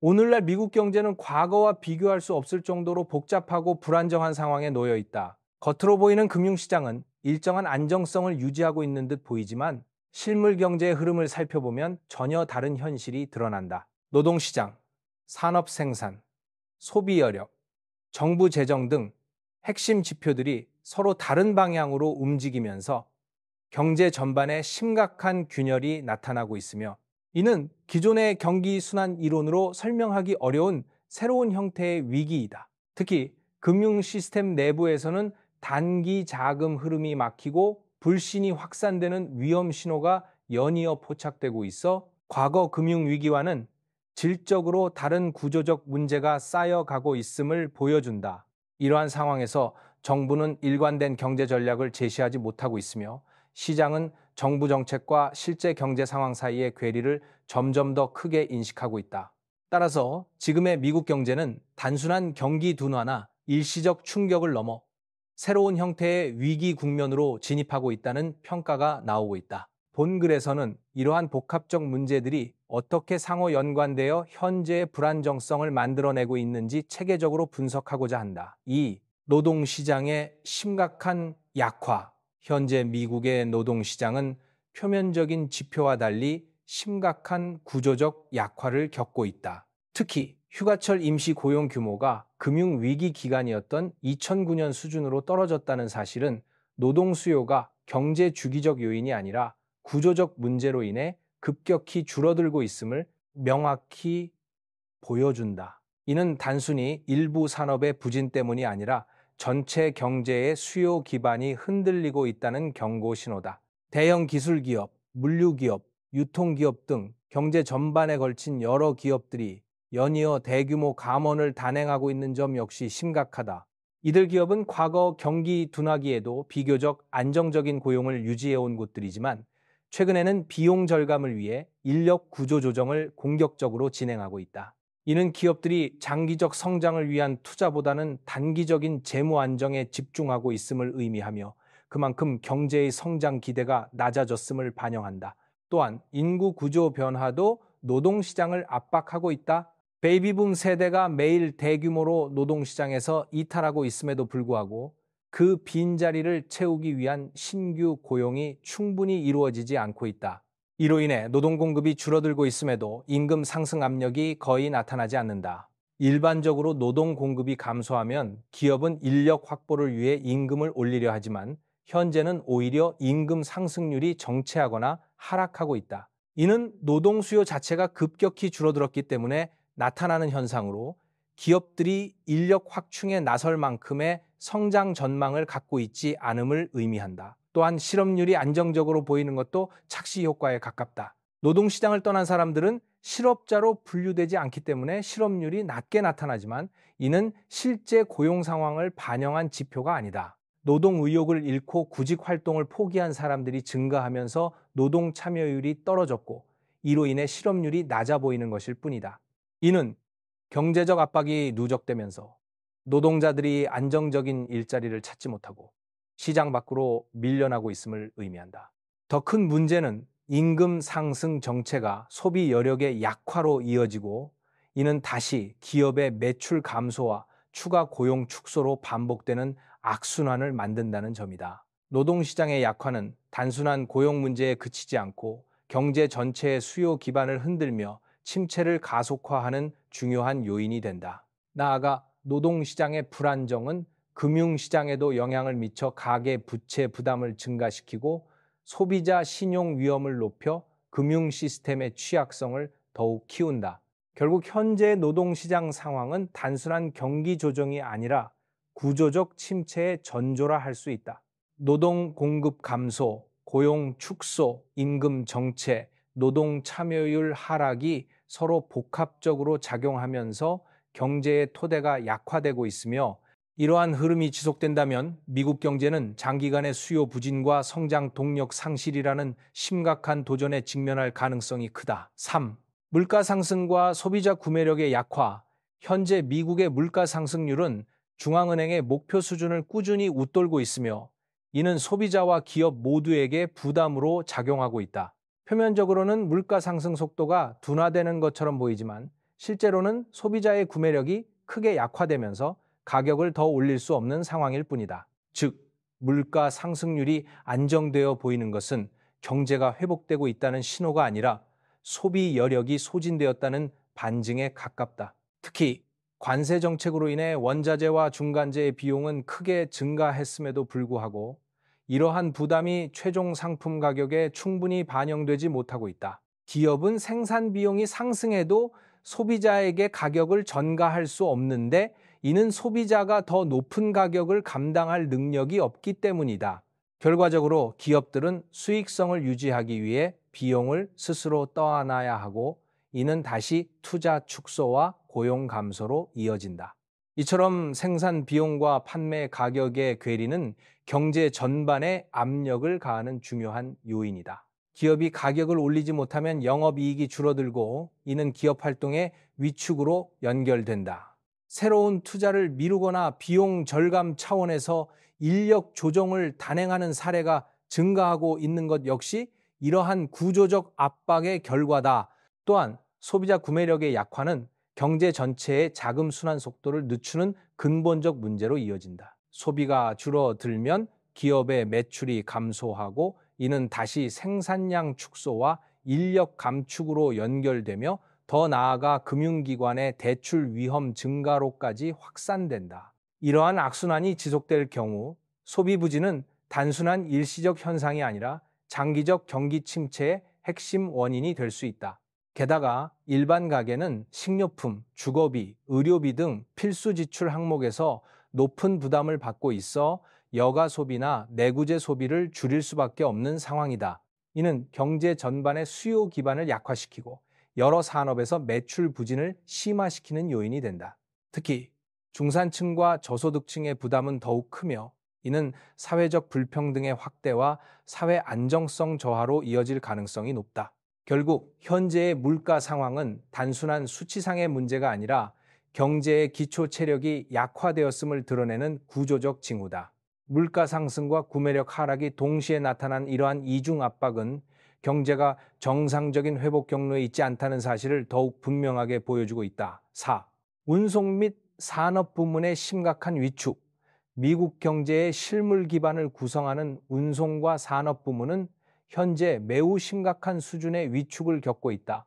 오늘날 미국 경제는 과거와 비교할 수 없을 정도로 복잡하고 불안정한 상황에 놓여 있다. 겉으로 보이는 금융시장은 일정한 안정성을 유지하고 있는 듯 보이지만 실물 경제의 흐름을 살펴보면 전혀 다른 현실이 드러난다. 노동시장, 산업생산, 소비여력, 정부 재정 등 핵심 지표들이 서로 다른 방향으로 움직이면서 경제 전반에 심각한 균열이 나타나고 있으며, 이는 기존의 경기 순환 이론으로 설명하기 어려운 새로운 형태의 위기이다. 특히 금융 시스템 내부에서는 단기 자금 흐름이 막히고 불신이 확산되는 위험 신호가 연이어 포착되고 있어 과거 금융 위기와는 질적으로 다른 구조적 문제가 쌓여가고 있음을 보여준다. 이러한 상황에서 정부는 일관된 경제 전략을 제시하지 못하고 있으며, 시장은 정부 정책과 실제 경제 상황 사이의 괴리를 점점 더 크게 인식하고 있다. 따라서 지금의 미국 경제는 단순한 경기 둔화나 일시적 충격을 넘어 새로운 형태의 위기 국면으로 진입하고 있다는 평가가 나오고 있다. 본 글에서는 이러한 복합적 문제들이 어떻게 상호 연관되어 현재의 불안정성을 만들어내고 있는지 체계적으로 분석하고자 한다. 이 노동시장의 심각한 약화. 현재 미국의 노동시장은 표면적인 지표와 달리 심각한 구조적 약화를 겪고 있다. 특히 휴가철 임시 고용 규모가 금융위기 기간이었던 2009년 수준으로 떨어졌다는 사실은 노동 수요가 경제 주기적 요인이 아니라 구조적 문제로 인해 급격히 줄어들고 있음을 명확히 보여준다. 이는 단순히 일부 산업의 부진 때문이 아니라 전체 경제의 수요 기반이 흔들리고 있다는 경고 신호다. 대형 기술기업, 물류기업, 유통기업 등 경제 전반에 걸친 여러 기업들이 연이어 대규모 감원을 단행하고 있는 점 역시 심각하다. 이들 기업은 과거 경기 둔화기에도 비교적 안정적인 고용을 유지해온 곳들이지만, 최근에는 비용 절감을 위해 인력 구조 조정을 공격적으로 진행하고 있다. 이는 기업들이 장기적 성장을 위한 투자보다는 단기적인 재무 안정에 집중하고 있음을 의미하며, 그만큼 경제의 성장 기대가 낮아졌음을 반영한다. 또한 인구 구조 변화도 노동시장을 압박하고 있다. 베이비붐 세대가 매일 대규모로 노동시장에서 이탈하고 있음에도 불구하고 그 빈자리를 채우기 위한 신규 고용이 충분히 이루어지지 않고 있다. 이로 인해 노동 공급이 줄어들고 있음에도 임금 상승 압력이 거의 나타나지 않는다. 일반적으로 노동 공급이 감소하면 기업은 인력 확보를 위해 임금을 올리려 하지만, 현재는 오히려 임금 상승률이 정체하거나 하락하고 있다. 이는 노동 수요 자체가 급격히 줄어들었기 때문에 나타나는 현상으로, 기업들이 인력 확충에 나설 만큼의 성장 전망을 갖고 있지 않음을 의미한다. 또한 실업률이 안정적으로 보이는 것도 착시 효과에 가깝다. 노동시장을 떠난 사람들은 실업자로 분류되지 않기 때문에 실업률이 낮게 나타나지만, 이는 실제 고용 상황을 반영한 지표가 아니다. 노동 의욕을 잃고 구직 활동을 포기한 사람들이 증가하면서 노동 참여율이 떨어졌고, 이로 인해 실업률이 낮아 보이는 것일 뿐이다. 이는 경제적 압박이 누적되면서 노동자들이 안정적인 일자리를 찾지 못하고 시장 밖으로 밀려나고 있음을 의미한다. 더 큰 문제는 임금 상승 정체가 소비 여력의 약화로 이어지고, 이는 다시 기업의 매출 감소와 추가 고용 축소로 반복되는 악순환을 만든다는 점이다. 노동시장의 약화는 단순한 고용 문제에 그치지 않고 경제 전체의 수요 기반을 흔들며 침체를 가속화하는 중요한 요인이 된다. 나아가 노동시장의 불안정은 금융시장에도 영향을 미쳐 가계 부채 부담을 증가시키고 소비자 신용 위험을 높여 금융 시스템의 취약성을 더욱 키운다. 결국 현재 노동시장 상황은 단순한 경기 조정이 아니라 구조적 침체의 전조라 할 수 있다. 노동 공급 감소, 고용 축소, 임금 정체, 노동 참여율 하락이 서로 복합적으로 작용하면서 경제의 토대가 약화되고 있으며, 이러한 흐름이 지속된다면 미국 경제는 장기간의 수요 부진과 성장 동력 상실이라는 심각한 도전에 직면할 가능성이 크다. 3. 물가 상승과 소비자 구매력의 약화. 현재 미국의 물가 상승률은 중앙은행의 목표 수준을 꾸준히 웃돌고 있으며, 이는 소비자와 기업 모두에게 부담으로 작용하고 있다. 표면적으로는 물가 상승 속도가 둔화되는 것처럼 보이지만, 실제로는 소비자의 구매력이 크게 약화되면서 가격을 더 올릴 수 없는 상황일 뿐이다. 즉, 물가 상승률이 안정되어 보이는 것은 경제가 회복되고 있다는 신호가 아니라 소비 여력이 소진되었다는 반증에 가깝다. 특히 관세 정책으로 인해 원자재와 중간재의 비용은 크게 증가했음에도 불구하고 이러한 부담이 최종 상품 가격에 충분히 반영되지 못하고 있다. 기업은 생산 비용이 상승해도 소비자에게 가격을 전가할 수 없는데 이는 소비자가 더 높은 가격을 감당할 능력이 없기 때문이다. 결과적으로 기업들은 수익성을 유지하기 위해 비용을 스스로 떠안아야 하고 이는 다시 투자 축소와 고용 감소로 이어진다. 이처럼 생산 비용과 판매 가격의 괴리는 경제 전반에 압력을 가하는 중요한 요인이다. 기업이 가격을 올리지 못하면 영업이익이 줄어들고 이는 기업 활동의 위축으로 연결된다. 새로운 투자를 미루거나 비용 절감 차원에서 인력 조정을 단행하는 사례가 증가하고 있는 것 역시 이러한 구조적 압박의 결과다. 또한 소비자 구매력의 약화는 경제 전체의 자금 순환 속도를 늦추는 근본적 문제로 이어진다. 소비가 줄어들면 기업의 매출이 감소하고 이는 다시 생산량 축소와 인력 감축으로 연결되며 더 나아가 금융기관의 대출 위험 증가로까지 확산된다. 이러한 악순환이 지속될 경우 소비 부진은 단순한 일시적 현상이 아니라 장기적 경기 침체의 핵심 원인이 될 수 있다. 게다가 일반 가게는 식료품, 주거비, 의료비 등 필수 지출 항목에서 높은 부담을 받고 있어 여가 소비나 내구재 소비를 줄일 수밖에 없는 상황이다. 이는 경제 전반의 수요 기반을 약화시키고 여러 산업에서 매출 부진을 심화시키는 요인이 된다. 특히 중산층과 저소득층의 부담은 더욱 크며 이는 사회적 불평등의 확대와 사회 안정성 저하로 이어질 가능성이 높다. 결국 현재의 물가 상황은 단순한 수치상의 문제가 아니라 경제의 기초 체력이 약화되었음을 드러내는 구조적 징후다. 물가 상승과 구매력 하락이 동시에 나타난 이러한 이중 압박은 경제가 정상적인 회복 경로에 있지 않다는 사실을 더욱 분명하게 보여주고 있다. 4. 운송 및 산업 부문의 심각한 위축. 미국 경제의 실물 기반을 구성하는 운송과 산업 부문은 현재 매우 심각한 수준의 위축을 겪고 있다.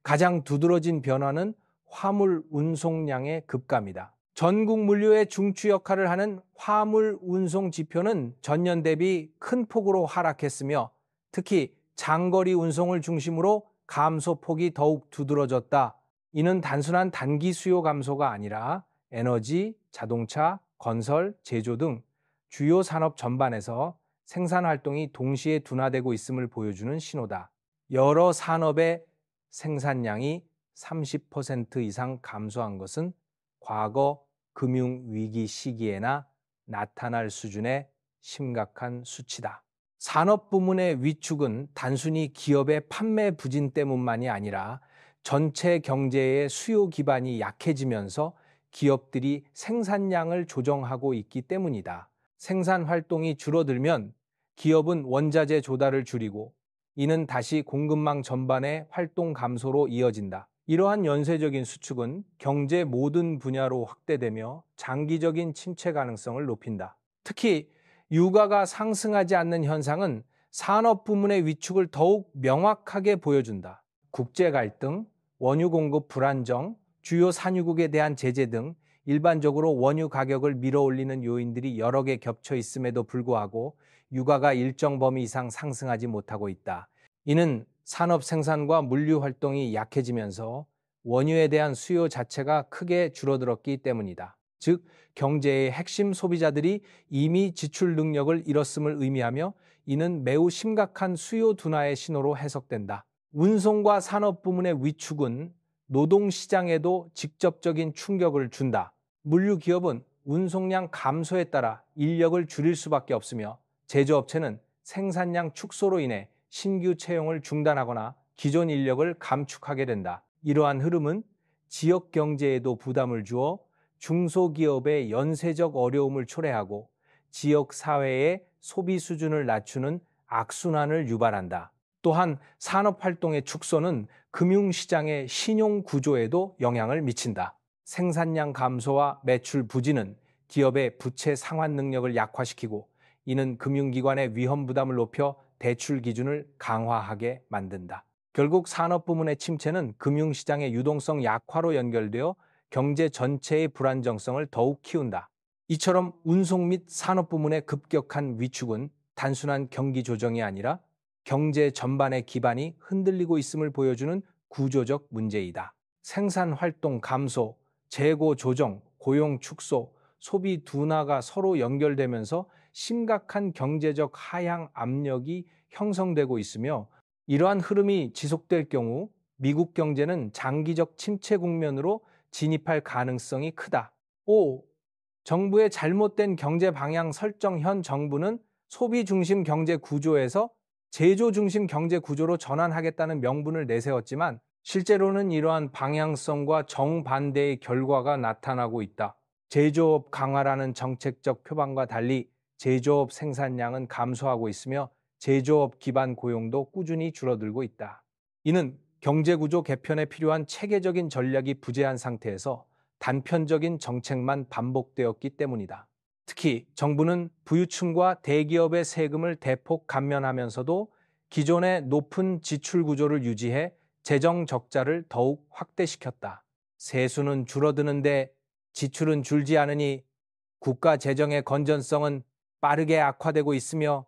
가장 두드러진 변화는 화물 운송량의 급감이다. 전국 물류의 중추 역할을 하는 화물 운송 지표는 전년 대비 큰 폭으로 하락했으며 특히 장거리 운송을 중심으로 감소폭이 더욱 두드러졌다. 이는 단순한 단기 수요 감소가 아니라 에너지, 자동차, 건설, 제조 등 주요 산업 전반에서 생산 활동이 동시에 둔화되고 있음을 보여주는 신호다. 여러 산업의 생산량이 30% 이상 감소한 것은 과거 금융위기 시기에나 나타날 수준의 심각한 수치다. 산업 부문의 위축은 단순히 기업의 판매 부진 때문만이 아니라 전체 경제의 수요 기반이 약해지면서 기업들이 생산량을 조정하고 있기 때문이다. 생산 활동이 줄어들면 기업은 원자재 조달을 줄이고 이는 다시 공급망 전반의 활동 감소로 이어진다. 이러한 연쇄적인 수축은 경제 모든 분야로 확대되며 장기적인 침체 가능성을 높인다. 특히 유가가 상승하지 않는 현상은 산업 부문의 위축을 더욱 명확하게 보여준다. 국제 갈등, 원유 공급 불안정, 주요 산유국에 대한 제재 등 일반적으로 원유 가격을 밀어올리는 요인들이 여러 개 겹쳐 있음에도 불구하고 유가가 일정 범위 이상 상승하지 못하고 있다. 이는 산업 생산과 물류 활동이 약해지면서 원유에 대한 수요 자체가 크게 줄어들었기 때문이다. 즉, 경제의 핵심 소비자들이 이미 지출 능력을 잃었음을 의미하며 이는 매우 심각한 수요 둔화의 신호로 해석된다. 운송과 산업 부문의 위축은 노동시장에도 직접적인 충격을 준다. 물류 기업은 운송량 감소에 따라 인력을 줄일 수밖에 없으며 제조업체는 생산량 축소로 인해 신규 채용을 중단하거나 기존 인력을 감축하게 된다. 이러한 흐름은 지역 경제에도 부담을 주어 중소기업의 연쇄적 어려움을 초래하고 지역 사회의 소비 수준을 낮추는 악순환을 유발한다. 또한 산업활동의 축소는 금융시장의 신용 구조에도 영향을 미친다. 생산량 감소와 매출 부진은 기업의 부채 상환 능력을 약화시키고 이는 금융기관의 위험 부담을 높여 대출 기준을 강화하게 만든다. 결국 산업 부문의 침체는 금융시장의 유동성 약화로 연결되어 경제 전체의 불안정성을 더욱 키운다. 이처럼 운송 및 산업 부문의 급격한 위축은 단순한 경기 조정이 아니라 경제 전반의 기반이 흔들리고 있음을 보여주는 구조적 문제이다. 생산 활동 감소, 재고 조정, 고용 축소, 소비 둔화가 서로 연결되면서 심각한 경제적 하향 압력이 형성되고 있으며 이러한 흐름이 지속될 경우 미국 경제는 장기적 침체 국면으로 진입할 가능성이 크다. 5. 정부의 잘못된 경제 방향 설정. 현 정부는 소비 중심 경제 구조에서 제조 중심 경제 구조로 전환하겠다는 명분을 내세웠지만 실제로는 이러한 방향성과 정반대의 결과가 나타나고 있다. 제조업 강화라는 정책적 표방과 달리 제조업 생산량은 감소하고 있으며 제조업 기반 고용도 꾸준히 줄어들고 있다. 이는 경제구조 개편에 필요한 체계적인 전략이 부재한 상태에서 단편적인 정책만 반복되었기 때문이다. 특히 정부는 부유층과 대기업의 세금을 대폭 감면하면서도 기존의 높은 지출 구조를 유지해 재정 적자를 더욱 확대시켰다. 세수는 줄어드는데 지출은 줄지 않으니 국가 재정의 건전성은 빠르게 악화되고 있으며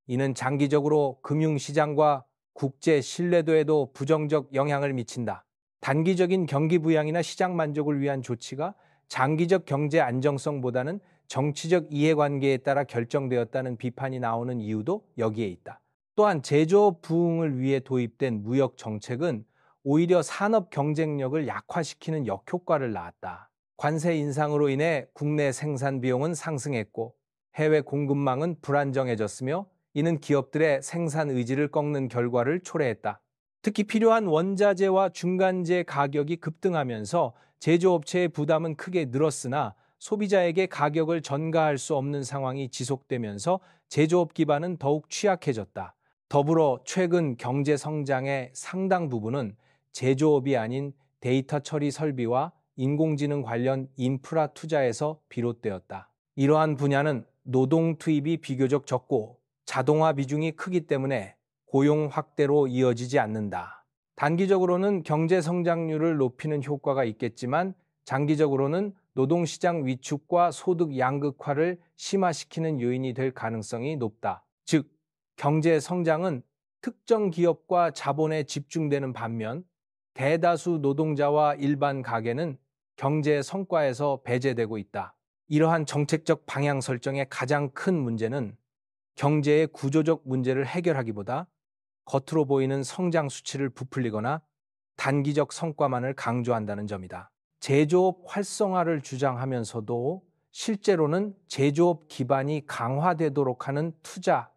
이는 장기적으로 금융시장과 국제 신뢰도에도 부정적 영향을 미친다. 단기적인 경기 부양이나 시장 만족을 위한 조치가 장기적 경제 안정성보다는 정치적 이해관계에 따라 결정되었다는 비판이 나오는 이유도 여기에 있다. 또한 제조업 부흥을 위해 도입된 무역 정책은 오히려 산업 경쟁력을 약화시키는 역효과를 낳았다. 관세 인상으로 인해 국내 생산 비용은 상승했고 해외 공급망은 불안정해졌으며 이는 기업들의 생산 의지를 꺾는 결과를 초래했다. 특히 필요한 원자재와 중간재 가격이 급등하면서 제조업체의 부담은 크게 늘었으나 소비자에게 가격을 전가할 수 없는 상황이 지속되면서 제조업 기반은 더욱 취약해졌다. 더불어 최근 경제 성장의 상당 부분은 제조업이 아닌 데이터 처리 설비와 인공지능 관련 인프라 투자에서 비롯되었다. 이러한 분야는 노동 투입이 비교적 적고 자동화 비중이 크기 때문에 고용 확대로 이어지지 않는다. 단기적으로는 경제 성장률을 높이는 효과가 있겠지만 장기적으로는 노동시장 위축과 소득 양극화를 심화시키는 요인이 될 가능성이 높다. 즉, 경제 성장은 특정 기업과 자본에 집중되는 반면 대다수 노동자와 일반 가게는 경제 성과에서 배제되고 있다. 이러한 정책적 방향 설정의 가장 큰 문제는 경제의 구조적 문제를 해결하기보다 겉으로 보이는 성장 수치를 부풀리거나 단기적 성과만을 강조한다는 점이다. 제조업 활성화를 주장하면서도 실제로는 제조업 기반이 강화되도록 하는 투자,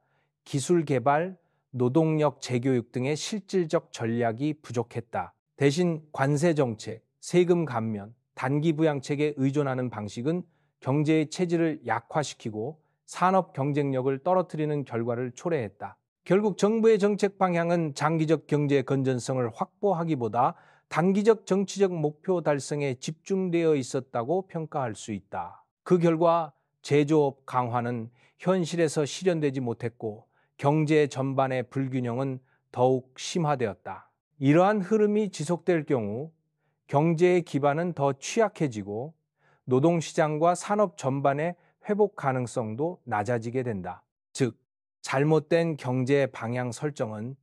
기술 개발, 노동력 재교육 등의 실질적 전략이 부족했다. 대신 관세 정책, 세금 감면, 단기 부양책에 의존하는 방식은 경제의 체질을 약화시키고 산업 경쟁력을 떨어뜨리는 결과를 초래했다. 결국 정부의 정책 방향은 장기적 경제 건전성을 확보하기보다 단기적 정치적 목표 달성에 집중되어 있었다고 평가할 수 있다. 그 결과 제조업 강화는 현실에서 실현되지 못했고 경제 전반의 불균형은 더욱 심화되었다. 이러한 흐름이 지속될 경우 경제의 기반은 더 취약해지고 노동시장과 산업 전반의 회복 가능성도 낮아지게 된다. 즉, 잘못된 경제 방향 설정은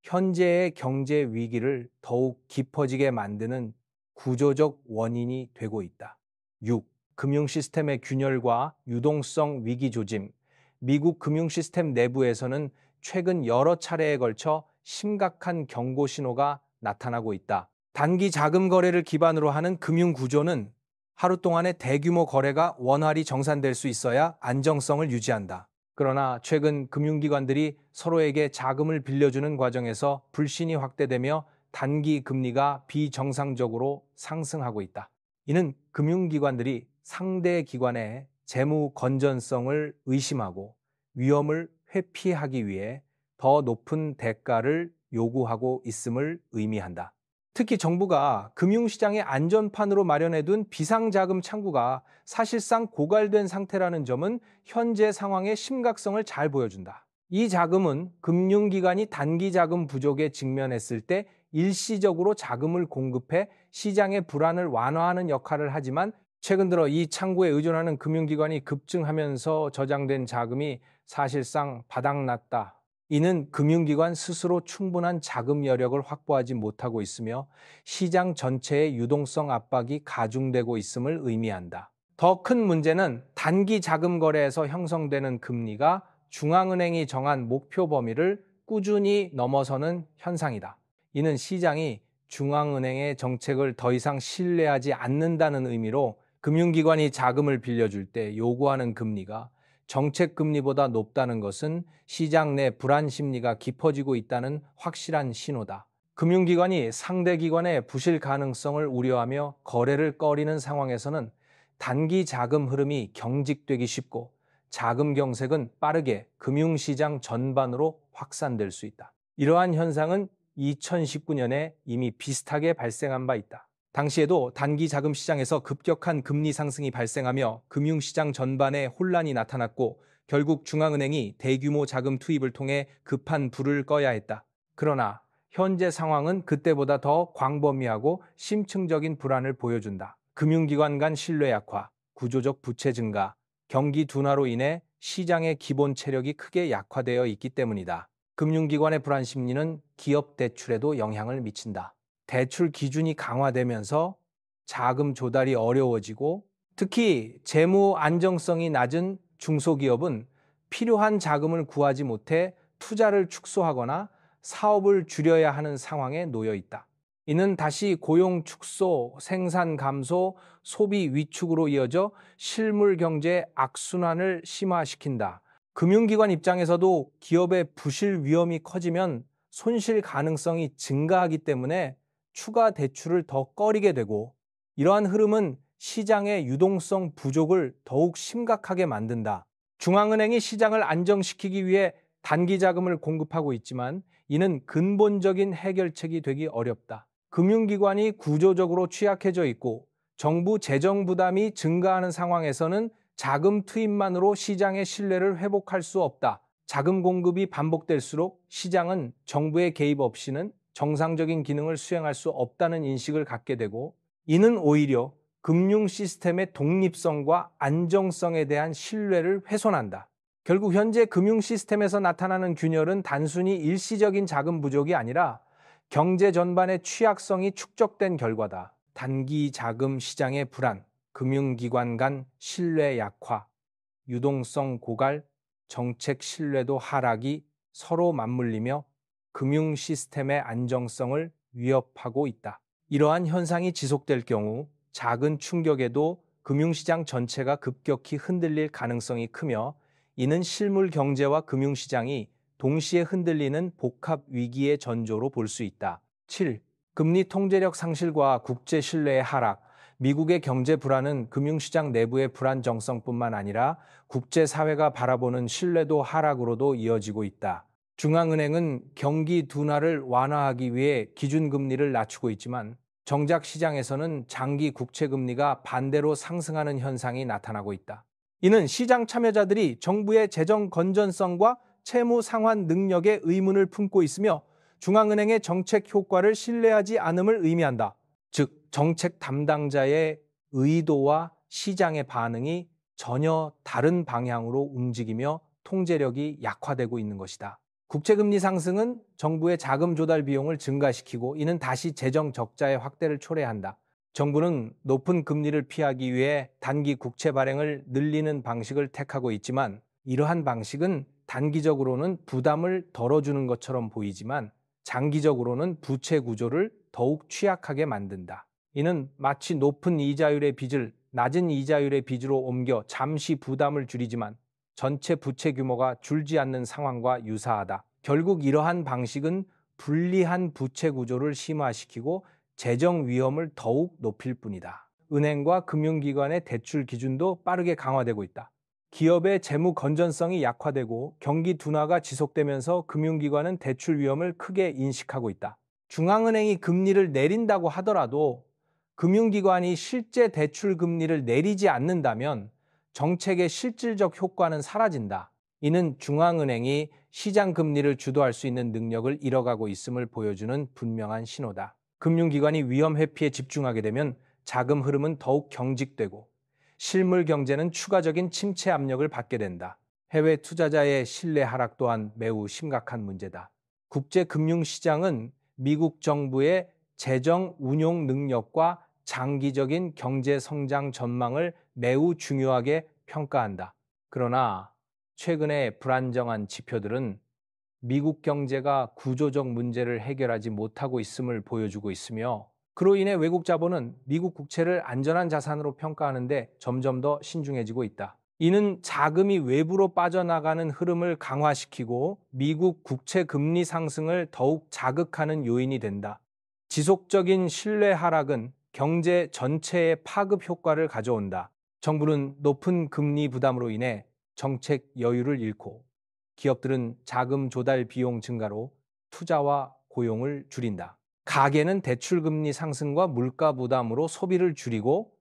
현재의 경제 위기를 더욱 깊어지게 만드는 구조적 원인이 되고 있다. 6. 금융 시스템의 균열과 유동성 위기 조짐. 미국 금융 시스템 내부에서는 최근 여러 차례에 걸쳐 심각한 경고 신호가 나타나고 있다. 단기 자금 거래를 기반으로 하는 금융 구조는 하루 동안의 대규모 거래가 원활히 정산될 수 있어야 안정성을 유지한다. 그러나 최근 금융기관들이 서로에게 자금을 빌려주는 과정에서 불신이 확대되며 단기 금리가 비정상적으로 상승하고 있다. 이는 금융기관들이 상대 기관의 재무 건전성을 의심하고 위험을 회피하기 위해 더 높은 대가를 요구하고 있음을 의미한다. 특히 정부가 금융시장의 안전판으로 마련해둔 비상자금 창구가 사실상 고갈된 상태라는 점은 현재 상황의 심각성을 잘 보여준다. 이 자금은 금융기관이 단기 자금 부족에 직면했을 때 일시적으로 자금을 공급해 시장의 불안을 완화하는 역할을 하지만 최근 들어 이 창구에 의존하는 금융기관이 급증하면서 저장된 자금이 사실상 바닥났다. 이는 금융기관 스스로 충분한 자금 여력을 확보하지 못하고 있으며 시장 전체의 유동성 압박이 가중되고 있음을 의미한다. 더 큰 문제는 단기 자금 거래에서 형성되는 금리가 중앙은행이 정한 목표 범위를 꾸준히 넘어서는 현상이다. 이는 시장이 중앙은행의 정책을 더 이상 신뢰하지 않는다는 의미로 금융기관이 자금을 빌려줄 때 요구하는 금리가 정책 금리보다 높다는 것은 시장 내 불안 심리가 깊어지고 있다는 확실한 신호다. 금융기관이 상대 기관의 부실 가능성을 우려하며 거래를 꺼리는 상황에서는 단기 자금 흐름이 경직되기 쉽고 자금 경색은 빠르게 금융시장 전반으로 확산될 수 있다. 이러한 현상은 2019년에 이미 비슷하게 발생한 바 있다. 당시에도 단기 자금 시장에서 급격한 금리 상승이 발생하며 금융시장 전반에 혼란이 나타났고 결국 중앙은행이 대규모 자금 투입을 통해 급한 불을 꺼야 했다. 그러나 현재 상황은 그때보다 더 광범위하고 심층적인 불안을 보여준다. 금융기관 간 신뢰 약화, 구조적 부채 증가, 경기 둔화로 인해 시장의 기본 체력이 크게 약화되어 있기 때문이다. 금융기관의 불안 심리는 기업 대출에도 영향을 미친다. 대출 기준이 강화되면서 자금 조달이 어려워지고 특히 재무 안정성이 낮은 중소기업은 필요한 자금을 구하지 못해 투자를 축소하거나 사업을 줄여야 하는 상황에 놓여 있다. 이는 다시 고용 축소, 생산 감소, 소비 위축으로 이어져 실물 경제 악순환을 심화시킨다. 금융기관 입장에서도 기업의 부실 위험이 커지면 손실 가능성이 증가하기 때문에 추가 대출을 더 꺼리게 되고 이러한 흐름은 시장의 유동성 부족을 더욱 심각하게 만든다. 중앙은행이 시장을 안정시키기 위해 단기 자금을 공급하고 있지만 이는 근본적인 해결책이 되기 어렵다. 금융기관이 구조적으로 취약해져 있고 정부 재정 부담이 증가하는 상황에서는 자금 투입만으로 시장의 신뢰를 회복할 수 없다. 자금 공급이 반복될수록 시장은 정부의 개입 없이는 정상적인 기능을 수행할 수 없다는 인식을 갖게 되고 이는 오히려 금융 시스템의 독립성과 안정성에 대한 신뢰를 훼손한다. 결국 현재 금융 시스템에서 나타나는 균열은 단순히 일시적인 자금 부족이 아니라 경제 전반의 취약성이 축적된 결과다. 단기 자금 시장의 불안, 금융기관 간 신뢰 약화, 유동성 고갈, 정책 신뢰도 하락이 서로 맞물리며 금융 시스템의 안정성을 위협하고 있다. 이러한 현상이 지속될 경우 작은 충격에도 금융시장 전체가 급격히 흔들릴 가능성이 크며 이는 실물 경제와 금융시장이 동시에 흔들리는 복합 위기의 전조로 볼 수 있다. 7. 금리 통제력 상실과 국제 신뢰의 하락. 미국의 경제 불안은 금융시장 내부의 불안정성뿐만 아니라 국제사회가 바라보는 신뢰도 하락으로도 이어지고 있다. 중앙은행은 경기 둔화를 완화하기 위해 기준금리를 낮추고 있지만 정작 시장에서는 장기 국채금리가 반대로 상승하는 현상이 나타나고 있다. 이는 시장 참여자들이 정부의 재정 건전성과 채무 상환 능력에 의문을 품고 있으며 중앙은행의 정책 효과를 신뢰하지 않음을 의미한다. 즉, 정책 담당자의 의도와 시장의 반응이 전혀 다른 방향으로 움직이며 통제력이 약화되고 있는 것이다. 국채금리 상승은 정부의 자금 조달 비용을 증가시키고 이는 다시 재정 적자의 확대를 초래한다. 정부는 높은 금리를 피하기 위해 단기 국채 발행을 늘리는 방식을 택하고 있지만 이러한 방식은 단기적으로는 부담을 덜어주는 것처럼 보이지만 장기적으로는 부채 구조를 더욱 취약하게 만든다. 이는 마치 높은 이자율의 빚을 낮은 이자율의 빚으로 옮겨 잠시 부담을 줄이지만 전체 부채 규모가 줄지 않는 상황과 유사하다. 결국 이러한 방식은 불리한 부채 구조를 심화시키고 재정 위험을 더욱 높일 뿐이다. 은행과 금융기관의 대출 기준도 빠르게 강화되고 있다. 기업의 재무 건전성이 약화되고 경기 둔화가 지속되면서 금융기관은 대출 위험을 크게 인식하고 있다. 중앙은행이 금리를 내린다고 하더라도 금융기관이 실제 대출 금리를 내리지 않는다면 정책의 실질적 효과는 사라진다. 이는 중앙은행이 시장 금리를 주도할 수 있는 능력을 잃어가고 있음을 보여주는 분명한 신호다. 금융기관이 위험 회피에 집중하게 되면 자금 흐름은 더욱 경직되고 실물 경제는 추가적인 침체 압력을 받게 된다. 해외 투자자의 신뢰 하락 또한 매우 심각한 문제다. 국제 금융시장은 미국 정부의 재정 운용 능력과 장기적인 경제 성장 전망을 매우 중요하게 평가한다. 그러나 최근의 불안정한 지표들은 미국 경제가 구조적 문제를 해결하지 못하고 있음을 보여주고 있으며, 그로 인해 외국 자본은 미국 국채를 안전한 자산으로 평가하는데 점점 더 신중해지고 있다. 이는 자금이 외부로 빠져나가는 흐름을 강화시키고 미국 국채 금리 상승을 더욱 자극하는 요인이 된다. 지속적인 신뢰 하락은 경제 전체에 파급 효과를 가져온다. 정부는 높은 금리 부담으로 인해 정책 여유를 잃고 기업들은 자금 조달 비용 증가로 투자와 고용을 줄인다. 가계는 대출 금리 상승과 물가 부담으로 소비를 줄이고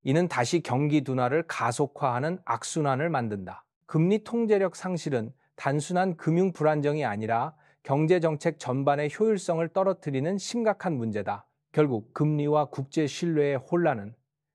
이는 다시 경기 둔화를 가속화하는 악순환을 만든다. 금리 통제력 상실은 단순한 금융 불안정이 아니라 경제 정책 전반의 효율성을 떨어뜨리는 심각한 문제다. 결국 금리와 국제 신뢰의 혼란은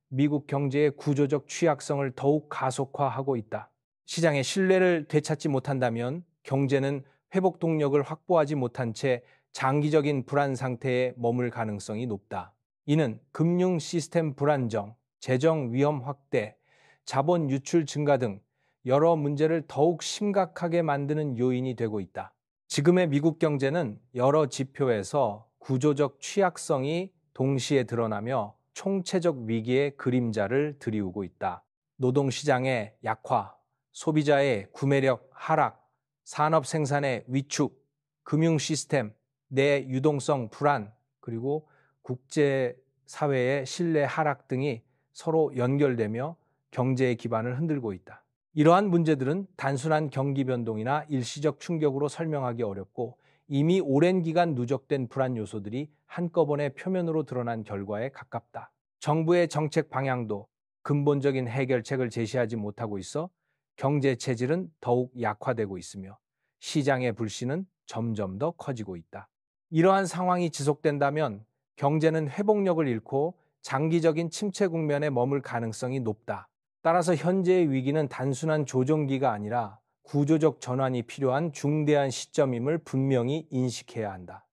미국 경제의 구조적 취약성을 더욱 가속화하고 있다. 시장의 신뢰를 되찾지 못한다면 경제는 회복 동력을 확보하지 못한 채 장기적인 불안 상태에 머물 가능성이 높다. 이는 금융 시스템 불안정, 재정 위험 확대, 자본 유출 증가 등 여러 문제를 더욱 심각하게 만드는 요인이 되고 있다. 지금의 미국 경제는 여러 지표에서 구조적 취약성이 동시에 드러나며 총체적 위기의 그림자를 드리우고 있다. 노동시장의 약화, 소비자의 구매력 하락, 산업 생산의 위축, 금융 시스템 내 유동성 불안, 그리고 국제 사회의 신뢰 하락 등이 서로 연결되며 경제의 기반을 흔들고 있다. 이러한 문제들은 단순한 경기 변동이나 일시적 충격으로 설명하기 어렵고 이미 오랜 기간 누적된 불안 요소들이 한꺼번에 표면으로 드러난 결과에 가깝다. 정부의 정책 방향도 근본적인 해결책을 제시하지 못하고 있어 경제 체질은 더욱 약화되고 있으며 시장의 불신은 점점 더 커지고 있다. 이러한 상황이 지속된다면 경제는 회복력을 잃고 장기적인 침체 국면에 머물 가능성이 높다. 따라서 현재의 위기는 단순한 조정기가 아니라 구조적 전환이 필요한 중대한 시점임을 분명히 인식해야 한다.